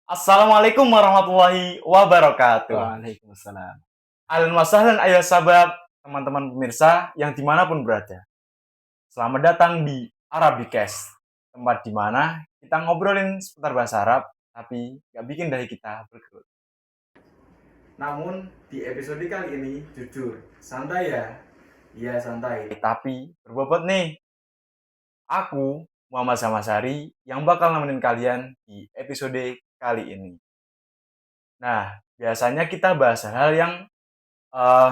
Assalamualaikum warahmatullahi wabarakatuh. Waalaikumsalam. Ahlan wa sahlan ayah sahabat, teman-teman pemirsa yang dimanapun berada. Selamat datang di Arabicast, tempat di mana kita ngobrolin seputar bahasa Arab, tapi gak bikin dahi kita berkerut. Namun, di episode kali ini, jujur, santai ya. Iya, santai. Tapi, berbobot nih. Aku, Muhammad Samasari, yang bakal nemenin kalian di episode kali ini. Nah, biasanya kita bahas hal yang eh,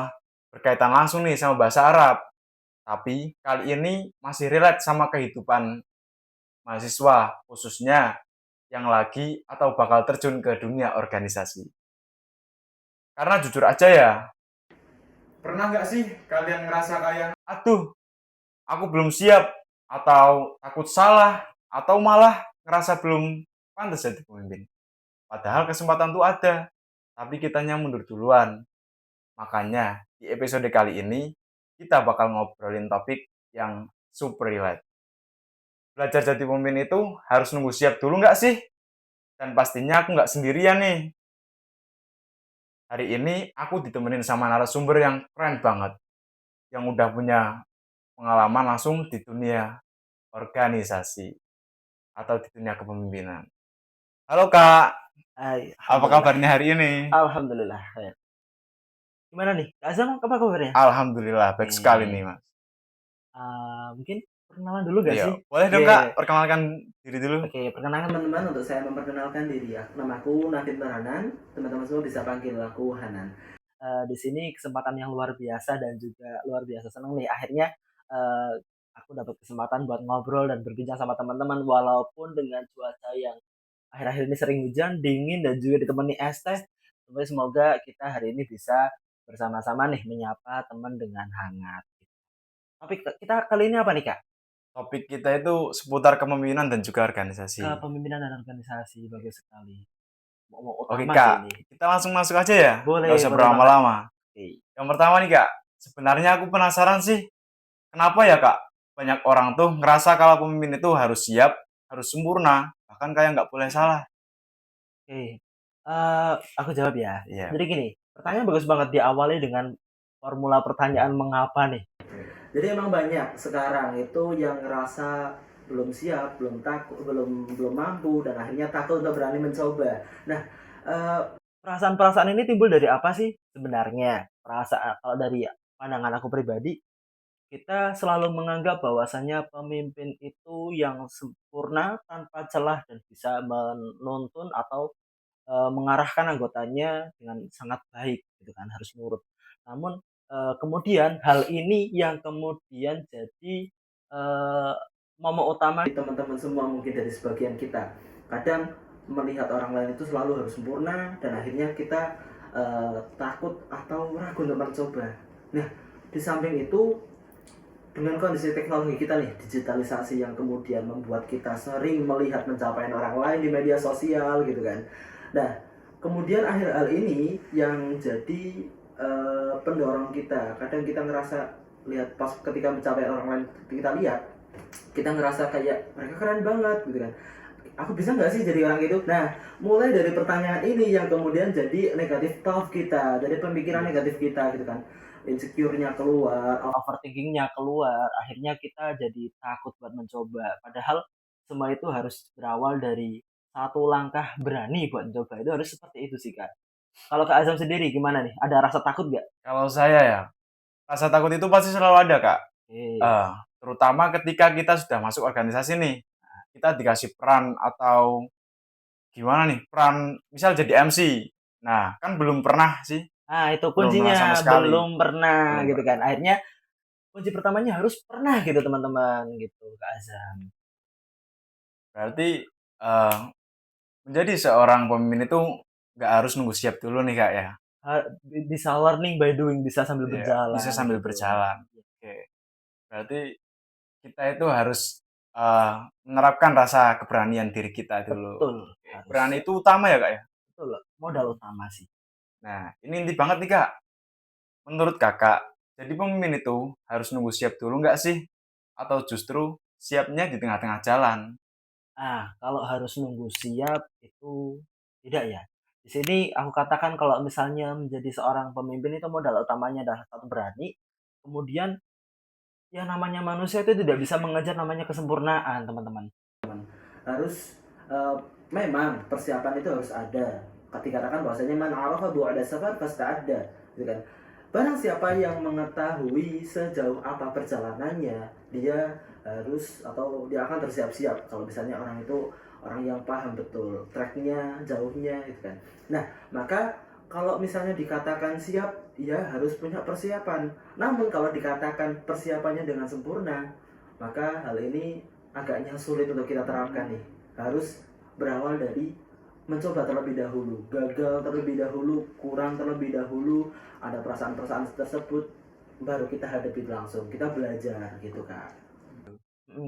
berkaitan langsung nih sama bahasa Arab. Tapi kali ini masih relate sama kehidupan mahasiswa, khususnya yang lagi atau bakal terjun ke dunia organisasi. Karena jujur aja ya, pernah nggak sih kalian ngerasa kayak, aduh, aku belum siap, atau takut salah, atau malah ngerasa belum pantas jadi pemimpin. Padahal kesempatan tuh ada, tapi kitanya mundur duluan. Makanya di episode kali ini kita bakal ngobrolin topik yang super relate. Belajar jadi pemimpin itu harus nunggu siap dulu nggak sih? Dan pastinya aku nggak sendirian nih. Hari ini aku ditemenin sama narasumber yang keren banget. Yang udah punya pengalaman langsung di dunia organisasi atau di dunia kepemimpinan. Halo Kak, apa Alhamdulillah. kabarnya hari ini? Alhamdulillah. Gimana nih? Kak Azam, apa kabarnya? Alhamdulillah, baik sekali nih Mas. Mungkin perkenalan dulu gak Iya, sih? boleh dong Kak, Oke, perkenalkan diri dulu. oke, perkenalkan teman-teman. Untuk saya memperkenalkan diri ya. Namaku Nadine Hanan. Teman-teman semua bisa panggil aku Hanan. Di sini kesempatan yang luar biasa dan juga luar biasa senang nih. Akhirnya eh, aku dapat kesempatan buat ngobrol dan berbincang sama teman-teman walaupun dengan cuaca yang akhir-akhir ini sering hujan, dingin dan juga ditemani es teh. Semoga kita hari ini bisa bersama-sama nih menyapa teman dengan hangat. Tapi kita kali ini apa nih Kak? Topik kita itu seputar kepemimpinan dan juga organisasi. Kepemimpinan dan organisasi, bagus sekali. Mau Oke utama sih Kak, ini. kita langsung masuk aja ya. Boleh, Nggak usah boleh banget. berlama-lama. Oke. Yang pertama nih Kak, sebenarnya aku penasaran sih, kenapa ya Kak, banyak orang tuh ngerasa kalau pemimpin itu harus siap, harus sempurna, bahkan kayak nggak boleh salah. Oke. Aku jawab ya. Iya. Jadi gini, pertanyaan bagus banget diawali dengan formula pertanyaan mengapa nih. Jadi emang banyak sekarang itu yang ngerasa belum siap, belum takut, belum belum mampu dan akhirnya takut untuk berani mencoba. Nah, eh, perasaan-perasaan ini timbul dari apa sih sebenarnya? Perasaan kalau dari pandangan aku pribadi, kita selalu menganggap bahwasannya pemimpin itu yang sempurna tanpa celah dan bisa menuntun atau mengarahkan anggotanya dengan sangat baik gitu kan, harus nurut. Namun, kemudian hal ini yang kemudian jadi, momok utama di teman-teman semua mungkin dari sebagian kita. Kadang melihat orang lain itu selalu harus sempurna dan akhirnya kita, takut atau ragu untuk mencoba. Nah, di samping itu dengan kondisi teknologi kita nih, digitalisasi yang kemudian membuat kita sering melihat pencapaian orang lain di media sosial gitu kan. Nah, kemudian akhir hal ini yang jadi pendorong kita. Kadang kita ngerasa lihat pas ketika pencapaian orang lain kita lihat, kita ngerasa kayak mereka keren banget gitu kan. Aku bisa nggak sih jadi orang itu? Nah, mulai dari pertanyaan ini yang kemudian jadi negatif thought kita, dari pemikiran negatif kita gitu kan. Insecure-nya keluar, overthinking-nya keluar, akhirnya kita jadi takut buat mencoba. Padahal semua itu harus berawal dari satu langkah berani buat mencoba. Itu harus seperti itu sih, Kak. Kalau Kak Azam sendiri gimana nih? Ada rasa takut nggak? Kalau saya ya, rasa takut itu pasti selalu ada Kak. Oke. Terutama ketika kita sudah masuk organisasi nih, kita dikasih peran atau gimana nih, peran misal jadi MC. Nah, kan belum pernah sih, Nah, itu belum pernah kuncinya sama sekali, belum pernah belum gitu kan. pernah. Akhirnya kunci pertamanya harus pernah gitu teman-teman gitu Kak Azam. Berarti eh, menjadi seorang pemimpin itu nggak harus nunggu siap dulu nih Kak ya. Bisa learning by doing, bisa sambil Iya, bisa berjalan sambil gitu. berjalan. Oke. Berarti kita itu harus eh, menerapkan rasa keberanian diri kita dulu. Betul, Oke. harus Berani itu utama ya Kak ya. betul modal utama sih. Nah, ini inti banget nih Kak. Menurut Kakak, jadi pemimpin itu harus nunggu siap dulu nggak sih? Atau justru siapnya di tengah-tengah jalan? Kalau harus nunggu siap itu Tidak ya. Di sini aku katakan kalau misalnya menjadi seorang pemimpin itu modal utamanya adalah satu berani, kemudian ya namanya manusia itu tidak bisa mengejar namanya kesempurnaan, teman-teman. Harus memang persiapan itu harus ada. Dikatakan bahwasanya man arafa bu'ada safar fasta'adda, gitu kan. Barang siapa yang mengetahui sejauh apa perjalanannya, dia harus atau dia akan tersiap-siap. Kalau misalnya orang itu orang yang paham betul treknya, jauhnya, gitu kan. Nah, maka kalau misalnya dikatakan siap, ya harus punya persiapan. Namun kalau dikatakan persiapannya dengan sempurna, maka hal ini agaknya sulit untuk kita terapkan nih. Harus berawal dari mencoba terlebih dahulu, gagal terlebih dahulu, kurang terlebih dahulu, ada perasaan-perasaan tersebut, baru kita hadapi langsung, kita belajar gitu kan.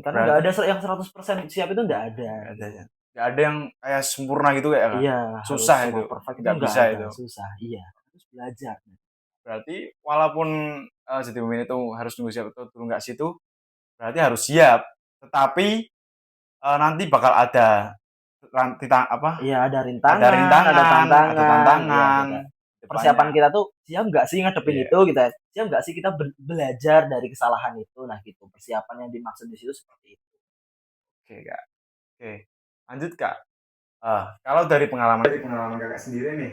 Karena nggak ada Berarti yang 100% siap itu nggak ada. nggak ada ya. Nggak ada yang kayak sempurna gitu kayak Kak. Iya, harus Susah semua itu, perfect itu nggak nggak bisa ada, itu. susah. Iya, harus belajar. Berarti walaupun jadi pemimpin itu harus nunggu siap itu turun nggak situ, berarti harus siap. Tetapi nanti bakal ada apa? Iya, ada Ada rintangan, ada rintangan, ada tantangan, iya tantangan kita depannya. persiapan kita tuh siap nggak sih ngadepin Iya, itu gitu ya? Siap nggak sih kita belajar dari kesalahan itu? Nah gitu, persiapan yang dimaksud di situ seperti itu. oke Kak. Oke, lanjut Kak. Kalau dari pengalaman Kakak sendiri nih,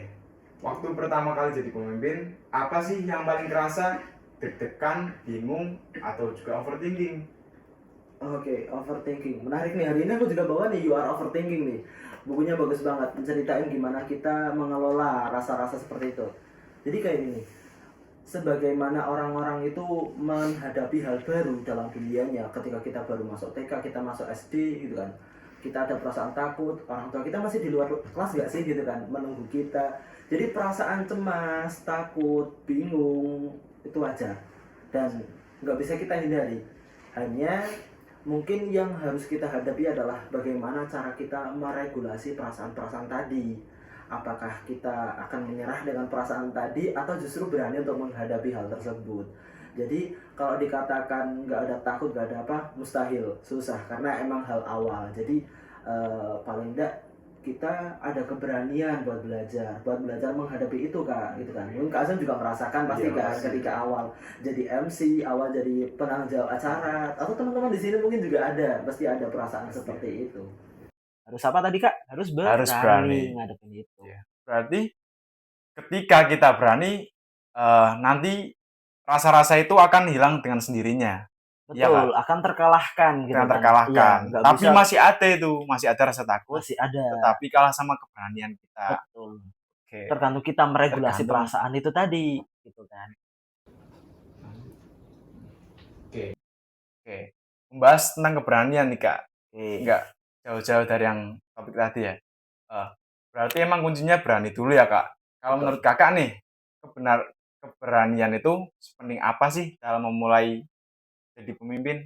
waktu pertama kali jadi pemimpin, apa sih yang paling kerasa? Deg-degan, bingung, atau juga overthinking? Oke, overthinking. Menarik nih, hari ini aku juga bawa nih You Are Overthinking nih. Bukunya bagus banget, menceritain gimana kita mengelola rasa-rasa seperti itu. Jadi kayak gini, sebagaimana orang-orang itu menghadapi hal baru dalam dunianya ketika kita baru masuk TK, kita masuk SD gitu kan. Kita ada perasaan takut, orang tua kita masih di luar kelas gak sih gitu kan, menunggu kita. Jadi perasaan cemas, takut, bingung, itu wajar. Dan nggak bisa kita hindari. Hanya mungkin yang harus kita hadapi adalah bagaimana cara kita meregulasi perasaan-perasaan tadi. Apakah kita akan menyerah dengan perasaan tadi atau justru berani untuk menghadapi hal tersebut. Jadi kalau dikatakan nggak ada takut, nggak ada apa, mustahil, susah karena emang hal awal. Jadi paling tidak kita ada keberanian buat belajar menghadapi itu kak, gitu kan. Mungkin Kak Azam juga merasakan pasti Iya, kan pasti. ketika awal jadi MC, awal jadi penanggung jawab acara, atau teman-teman di sini mungkin juga ada, pasti ada perasaan Pasti. seperti itu. Harus apa tadi kak? Harus Harus berani. berani ngadepin itu. Ya. Berarti ketika kita berani, nanti rasa-rasa itu akan hilang dengan sendirinya. Iya Betul, Kak, akan terkalahkan gitu akan kan. Iya, terkalahkan. nggak Tapi bisa, masih ada itu, masih ada rasa takut, masih ada. tetapi kalah sama keberanian kita. Betul. Oke, Tergantung kita meregulasi tergantung. perasaan itu tadi, gitu kan. Oke, oke. Membahas tentang keberanian nih Kak, Oke. nggak jauh-jauh dari yang topik tadi ya. Eh, Berarti emang kuncinya berani dulu ya Kak. Kalau Betul. menurut Kakak nih, keberanian itu sepenting apa sih dalam memulai jadi pemimpin?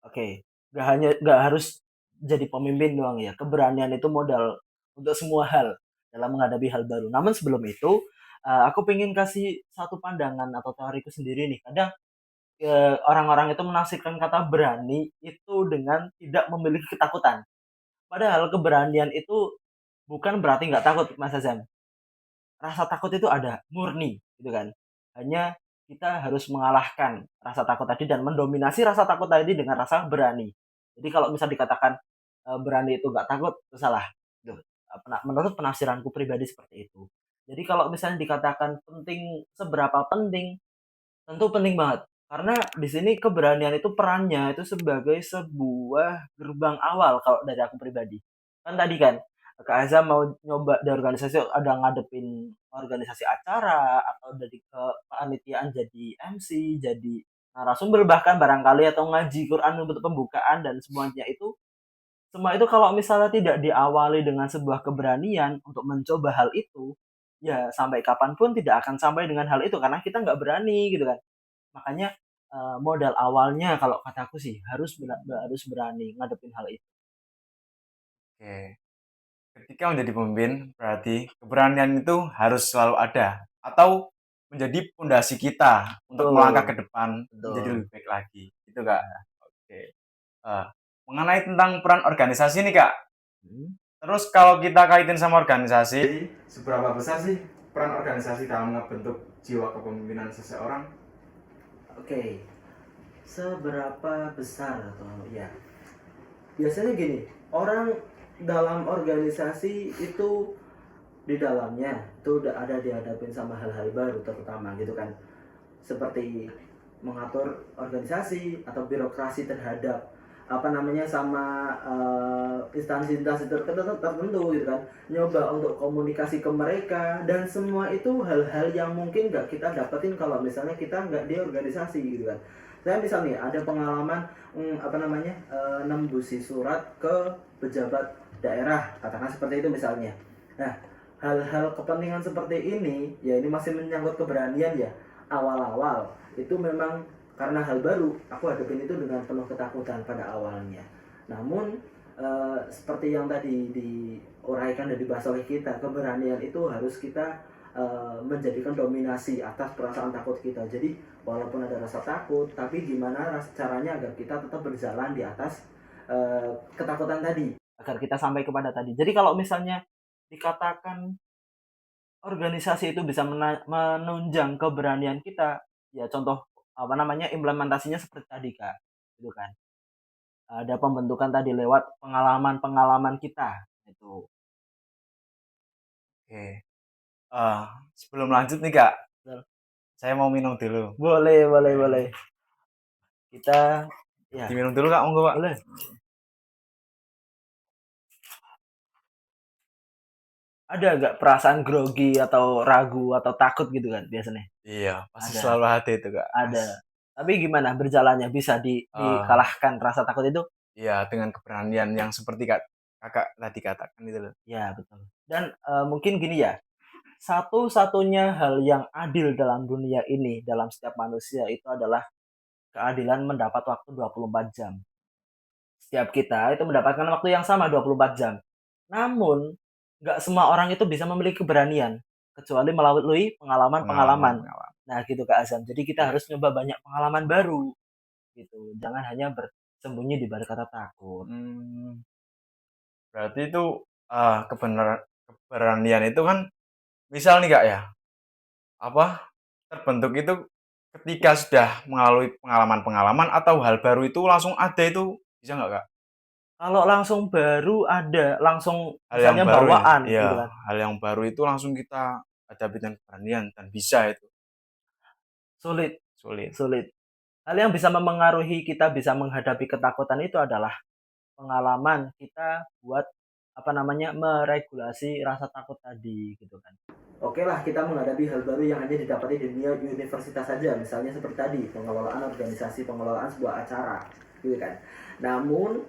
Oke, nggak harus jadi pemimpin doang ya. Keberanian itu modal untuk semua hal dalam menghadapi hal baru. Namun sebelum itu, aku pengen kasih satu pandangan atau teoriku sendiri nih. Kadang orang-orang itu menafsirkan kata berani itu dengan tidak memiliki ketakutan. Padahal keberanian itu bukan berarti nggak takut, Mas Azam. Rasa takut itu ada, murni, gitu kan. Hanya kita harus mengalahkan rasa takut tadi dan mendominasi rasa takut tadi dengan rasa berani. Jadi kalau misal dikatakan berani itu nggak takut, itu salah. Gitu. Menurut penafsiranku pribadi seperti itu. Jadi kalau misalnya dikatakan penting, seberapa penting, tentu penting banget. Karena di sini keberanian itu perannya itu sebagai sebuah gerbang awal kalau dari aku pribadi. Kan tadi kan Kak Azam mau nyoba di organisasi ada ngadepin organisasi acara atau dari kepanitiaan jadi MC, jadi narasumber bahkan barangkali atau ngaji Quran untuk pembukaan dan semuanya itu semua itu kalau misalnya tidak diawali dengan sebuah keberanian untuk mencoba hal itu, ya sampai kapanpun tidak akan sampai dengan hal itu karena kita nggak berani gitu kan. Makanya modal awalnya kalau kataku sih harus berani ngadepin hal itu. Oke. Ketika menjadi pemimpin, berarti keberanian itu harus selalu ada atau menjadi pondasi kita untuk melangkah Betul, ke depan menjadi betul. lebih baik lagi. Gitu Kak. Oke. Eh, Mengenai tentang peran organisasi nih Kak. Hmm. Terus kalau kita kaitin sama organisasi, seberapa besar sih peran organisasi dalam membentuk jiwa kepemimpinan seseorang? Oke, seberapa besar atau ya? Biasanya gini, orang dalam organisasi itu di dalamnya itu udah ada dihadapin sama hal-hal baru terutama gitu kan, seperti mengatur organisasi atau birokrasi terhadap apa namanya sama instansi-instansi tertentu gitu kan, nyoba untuk komunikasi ke mereka dan semua itu hal-hal yang mungkin nggak kita dapetin kalau misalnya kita nggak di organisasi gitu kan. Saya misalnya ada pengalaman apa namanya nembusi surat ke pejabat daerah katakan seperti itu misalnya. Nah, hal-hal kepentingan seperti ini ya ini masih menyangkut keberanian ya. Awal-awal itu memang karena hal baru aku hadapin itu dengan penuh ketakutan pada awalnya. Namun seperti yang tadi diuraikan dan dibahas oleh kita, keberanian itu harus kita menjadikan dominasi atas perasaan takut kita. Jadi walaupun ada rasa takut, tapi gimana caranya agar kita tetap berjalan di atas ketakutan tadi, agar kita sampai kepada tadi. Jadi kalau misalnya dikatakan organisasi itu bisa menunjang keberanian kita, ya contoh apa namanya implementasinya seperti tadi kak, gitu kan. Ada pembentukan tadi lewat pengalaman-pengalaman kita itu. Oke. Sebelum lanjut nih kak, Betul. saya mau minum dulu. Boleh. Kita ya Diminum dulu kak, monggo pak. boleh. Ada nggak perasaan grogi atau ragu atau takut gitu kan biasanya? Iya, pasti Ada, selalu ada itu kak. ada. Tapi gimana berjalannya bisa Eh, dikalahkan rasa takut itu? Iya, dengan keberanian yang seperti kakak tadi katakan itu loh. Ya betul. Dan mungkin gini ya, satu-satunya hal yang adil dalam dunia ini dalam setiap manusia itu adalah keadilan mendapat waktu 24 jam. Setiap kita itu mendapatkan waktu yang sama 24 jam. Namun, nggak semua orang itu bisa memiliki keberanian, kecuali melalui pengalaman-pengalaman. Pengalaman. Nah, gitu Kak Azam. Jadi kita Iya. harus nyoba banyak pengalaman baru, gitu. Jangan hanya bersembunyi di balik kata takut. Hmm, berarti itu keberanian itu kan, misal nih kak ya, apa terbentuk itu ketika sudah melalui pengalaman-pengalaman atau hal baru itu langsung ada itu bisa nggak kak? Kalau langsung baru ada, langsung Hal yang misalnya baru ya, bawaan, iya, gitu kan. hal yang baru itu langsung kita hadapi dengan keberanian dan bisa itu Sulit, sulit. sulit. Hal yang bisa memengaruhi kita bisa menghadapi ketakutan itu adalah pengalaman kita buat apa namanya meregulasi rasa takut tadi gitu kan. Oke lah kita menghadapi hal baru yang hanya didapati di dunia universitas saja, misalnya seperti tadi pengelolaan organisasi, pengelolaan sebuah acara, gitu kan. Namun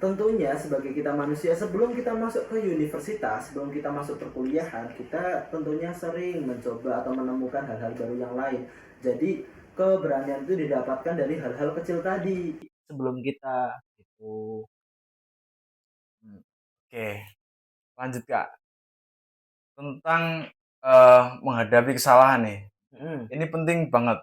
tentunya sebagai kita manusia sebelum kita masuk ke universitas, sebelum kita masuk perkuliahan, kita tentunya sering mencoba atau menemukan hal-hal baru yang lain. Jadi keberanian itu didapatkan dari hal-hal kecil tadi sebelum kita itu. Oke, lanjut kak, tentang menghadapi kesalahan nih. Ini penting banget.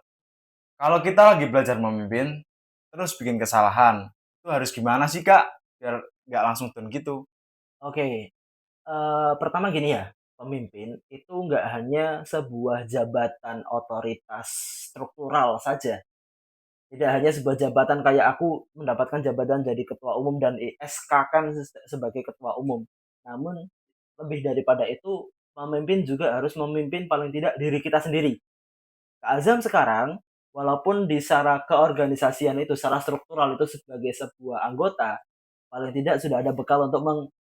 Kalau kita lagi belajar memimpin, terus bikin kesalahan, itu harus gimana sih kak? Biar nggak langsung down gitu. Oke, pertama gini ya, pemimpin itu nggak hanya sebuah jabatan otoritas struktural saja. Tidak hanya sebuah jabatan kayak aku mendapatkan jabatan jadi ketua umum dan SK-kan sebagai ketua umum. Namun lebih daripada itu, pemimpin juga harus memimpin paling tidak diri kita sendiri. Kak Azam sekarang, walaupun di secara keorganisasian itu, secara struktural itu sebagai sebuah anggota, paling tidak sudah ada bekal untuk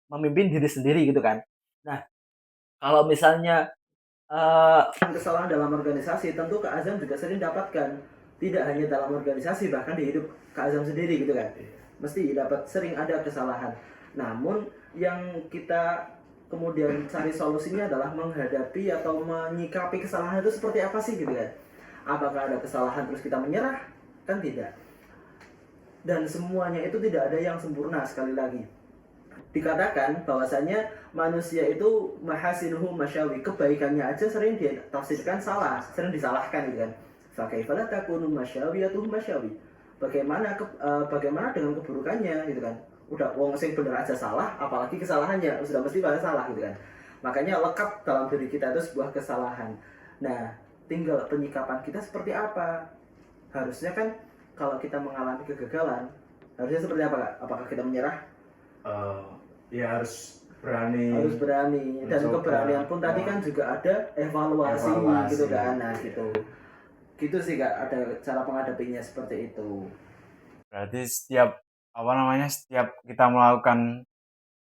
memimpin diri sendiri gitu kan. Nah, kalau misalnya kesalahan dalam organisasi, tentu Kak Azam juga sering dapatkan. Tidak hanya dalam organisasi, bahkan di hidup Kak Azam sendiri gitu kan. Mesti dapat sering ada kesalahan. Namun yang kita kemudian cari solusinya adalah menghadapi atau menyikapi kesalahan itu seperti apa sih gitu kan. Apakah ada kesalahan terus kita menyerah? Kan tidak. Dan semuanya itu tidak ada yang sempurna sekali lagi. Dikatakan bahwasanya manusia itu mahasinuhu masyawi, kebaikannya aja sering ditafsirkan salah, sering disalahkan gitu kan. Fakaifa takunu masyawiyatuhu masyawi. Bagaimana bagaimana dengan keburukannya gitu kan. udah wong sing bener aja salah, apalagi kesalahannya sudah mesti pada salah gitu kan. Makanya lekat dalam diri kita itu sebuah kesalahan. Nah, tinggal penyikapan kita seperti apa. Harusnya kan kalau kita mengalami kegagalan, harusnya seperti apa Kak? Apakah kita menyerah? Eh, ya harus berani. Harus berani. Dan mencoba. keberanian pun tadi kan juga ada evaluasi. Gitu kan. Nah, gitu. Gitu sih Kak, ada cara menghadapinya seperti itu. Berarti setiap kita melakukan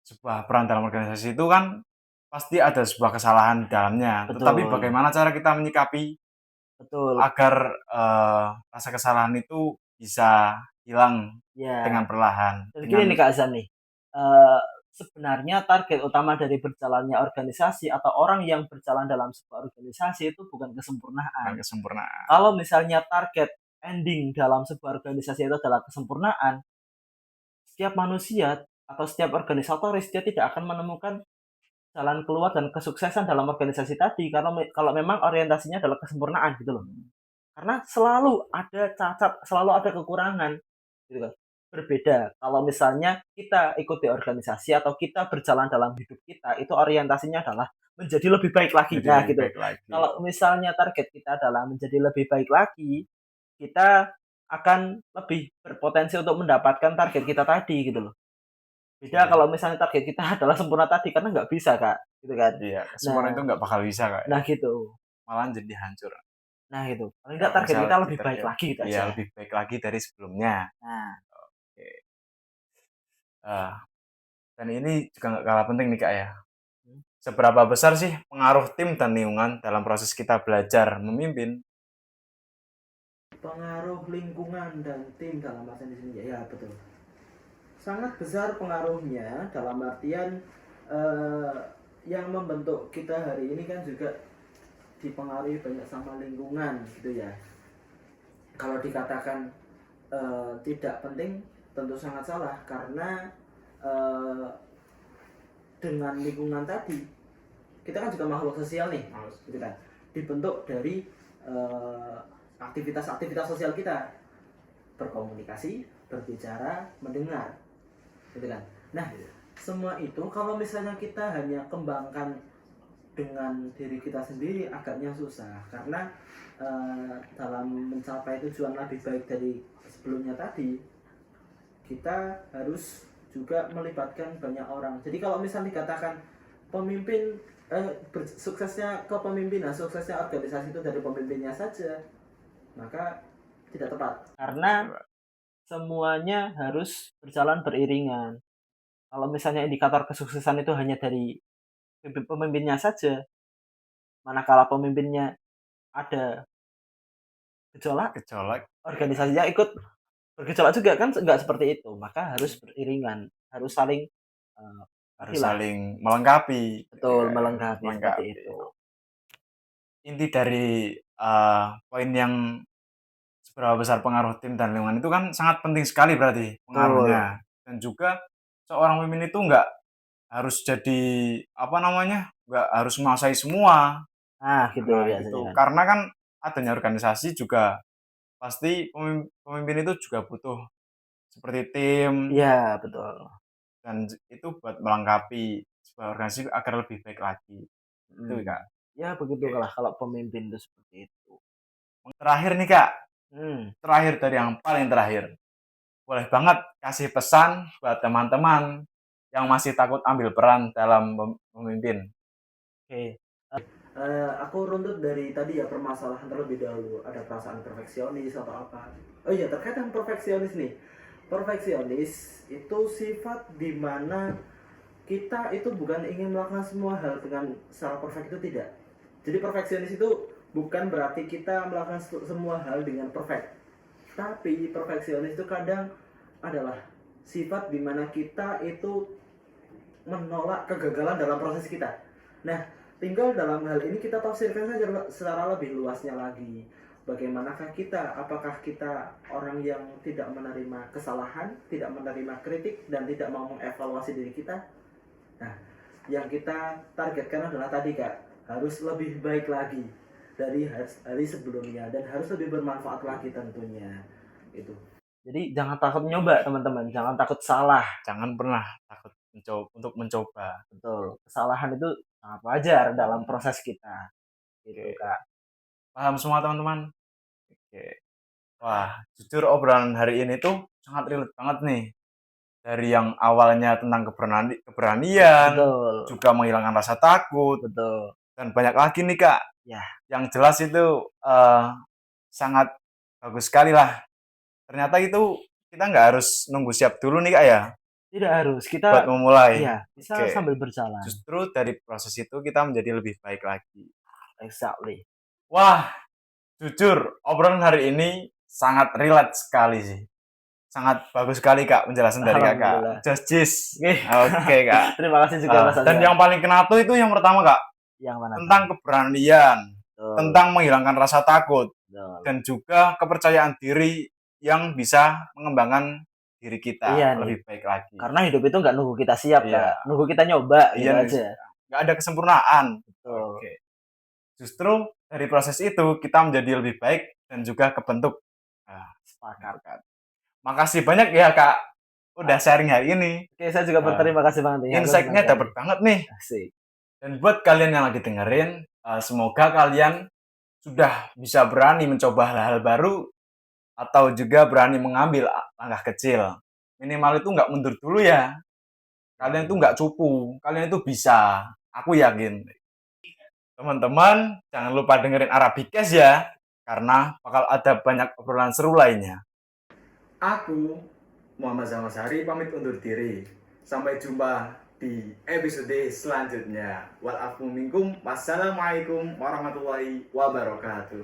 sebuah peran dalam organisasi itu kan pasti ada sebuah kesalahan di dalamnya. Betul. Tetapi bagaimana cara kita menyikapi Betul. agar rasa kesalahan itu bisa hilang Ya. dengan perlahan. Dan gini nih Kak Azan nih, sebenarnya target utama dari berjalannya organisasi atau orang yang berjalan dalam sebuah organisasi itu bukan kesempurnaan. Kalau misalnya target ending dalam sebuah organisasi itu adalah kesempurnaan, setiap manusia atau setiap organisatoris dia tidak akan menemukan jalan keluar dan kesuksesan dalam organisasi tadi kalau memang orientasinya adalah kesempurnaan gitu loh. Karena selalu ada cacat, selalu ada kekurangan gitu kan. Berbeda kalau misalnya kita ikuti organisasi atau kita berjalan dalam hidup kita itu orientasinya adalah menjadi lebih baik lagi. Nah gitu. Kalau misalnya target kita adalah menjadi lebih baik lagi, kita akan lebih berpotensi untuk mendapatkan target kita tadi gitu loh. Beda kalau misalnya target kita adalah sempurna tadi, karena nggak bisa Kak, gitu kan. Iya, sempurna itu nggak bakal bisa Kak. Nah gitu. Malahan jadi hancur. Nah itu, paling nggak target kita lebih baik lagi gitu aja. Iya, lebih baik lagi dari sebelumnya. Nah. Oke. Dan ini juga nggak kalah penting nih Kak ya. Seberapa besar sih pengaruh tim dan lingkungan dalam proses kita belajar memimpin? Pengaruh lingkungan dan tim dalam artian di sini ya betul. Sangat besar pengaruhnya dalam artian yang membentuk kita hari ini kan juga dipengaruhi banyak sama lingkungan gitu ya. Kalau dikatakan tidak penting tentu sangat salah karena dengan lingkungan tadi kita kan juga makhluk sosial nih, gitu kan, dibentuk dari aktivitas-aktivitas sosial kita, berkomunikasi, berbicara, mendengar, gitu kan. Nah, semua itu kalau misalnya kita hanya kembangkan dengan diri kita sendiri agaknya susah karena dalam mencapai tujuan lebih baik dari sebelumnya tadi kita harus juga melibatkan banyak orang. Jadi kalau misalnya dikatakan pemimpin suksesnya kepemimpinan, suksesnya organisasi itu dari pemimpinnya saja, maka tidak tepat. Karena semuanya harus berjalan beriringan. Kalau misalnya indikator kesuksesan itu hanya dari pemimpinnya saja, manakala pemimpinnya ada gejolak, organisasinya ikut bergejolak juga kan, nggak seperti itu. Maka harus beriringan, harus saling melengkapi. Betul, melengkapi seperti itu. Inti dari poin yang seberapa besar pengaruh tim dan lingkungan itu kan sangat penting sekali berarti pengaruhnya. Dan juga seorang pemimpin itu nggak harus jadi nggak harus menguasai semua. Gitu biasanya. Karena kan adanya organisasi juga pasti pemimpin itu juga butuh seperti tim. Iya, betul. Dan itu buat melengkapi sebuah organisasi agar lebih baik lagi. Itu Kak. Ya begitulah kalau pemimpin itu seperti itu. Terakhir nih Kak. Terakhir dari yang paling terakhir. Boleh banget kasih pesan buat teman-teman yang masih takut ambil peran dalam memimpin. Oke. Aku runtut dari tadi ya permasalahan terlebih dahulu. Ada perasaan perfeksionis atau apa. Oh iya, terkait dengan perfeksionis nih. Perfeksionis itu sifat di mana kita itu bukan ingin melakukan semua hal dengan secara perfect, itu tidak. Jadi perfeksionis itu bukan berarti kita melakukan semua hal dengan perfect. Tapi perfeksionis itu kadang adalah sifat di mana kita itu menolak kegagalan dalam proses kita. Nah, tinggal dalam hal ini kita tafsirkan saja secara lebih luasnya lagi. Bagaimanakah kita? Apakah kita orang yang tidak menerima kesalahan, tidak menerima kritik, dan tidak mau mengevaluasi diri kita? Nah, yang kita targetkan adalah tadi Kak, harus lebih baik lagi dari hari sebelumnya dan harus lebih bermanfaat lagi tentunya. Itu. Jadi jangan takut nyoba teman-teman, jangan takut salah. Jangan pernah takut untuk mencoba. Betul, kesalahan itu sangat wajar dalam proses kita, gitu Oke. Kak. Paham semua teman-teman? Oke. Wah, jujur obrolan hari ini tuh sangat relate banget nih. Dari yang awalnya tentang keberanian, Betul, juga menghilangkan rasa takut, betul. dan banyak lagi nih Kak. Ya, Yang jelas itu sangat bagus sekali lah. Ternyata itu kita nggak harus nunggu siap dulu nih Kak ya, tidak harus, buat kita memulai. iya, bisa Oke, sambil berjalan. justru dari proses itu kita menjadi lebih baik lagi. Exactly. Wah, jujur obrolan hari ini sangat relate sekali sih. Sangat bagus sekali Kak penjelasan dari Alhamdulillah. Kakak. Just. Oke. Oke Kak. Terima kasih juga Mas Dan Azhar. yang paling kena tuh itu yang pertama Kak, Yang mana? tentang keberanian, Betul, tentang menghilangkan rasa takut, betul. dan juga kepercayaan diri yang bisa mengembangkan diri kita Iya nih. lebih baik lagi. Karena hidup itu nggak nunggu kita siap, Iya. Kak. Nunggu kita nyoba gitu Iya, aja. nggak ada kesempurnaan. Betul. Oke. Justru dari proses itu kita menjadi lebih baik dan juga kebentuk. Nah, Sepakat. makasih banyak ya Kak udah sharing hari ini. Oke, saya juga berterima kasih banget ya. Insight-nya dapat banget nih. Asik. Dan buat kalian yang lagi dengerin, semoga kalian sudah bisa berani mencoba hal-hal baru atau juga berani mengambil langkah kecil. Minimal itu nggak mundur dulu ya. Kalian itu nggak cupu. Kalian itu bisa. Aku yakin. Teman-teman, jangan lupa dengerin Arabicast ya. Karena bakal ada banyak obrolan seru lainnya. Aku, Muhammad Zamasari, pamit undur diri. Sampai jumpa di episode selanjutnya. Wassalamualaikum warahmatullahi wabarakatuh.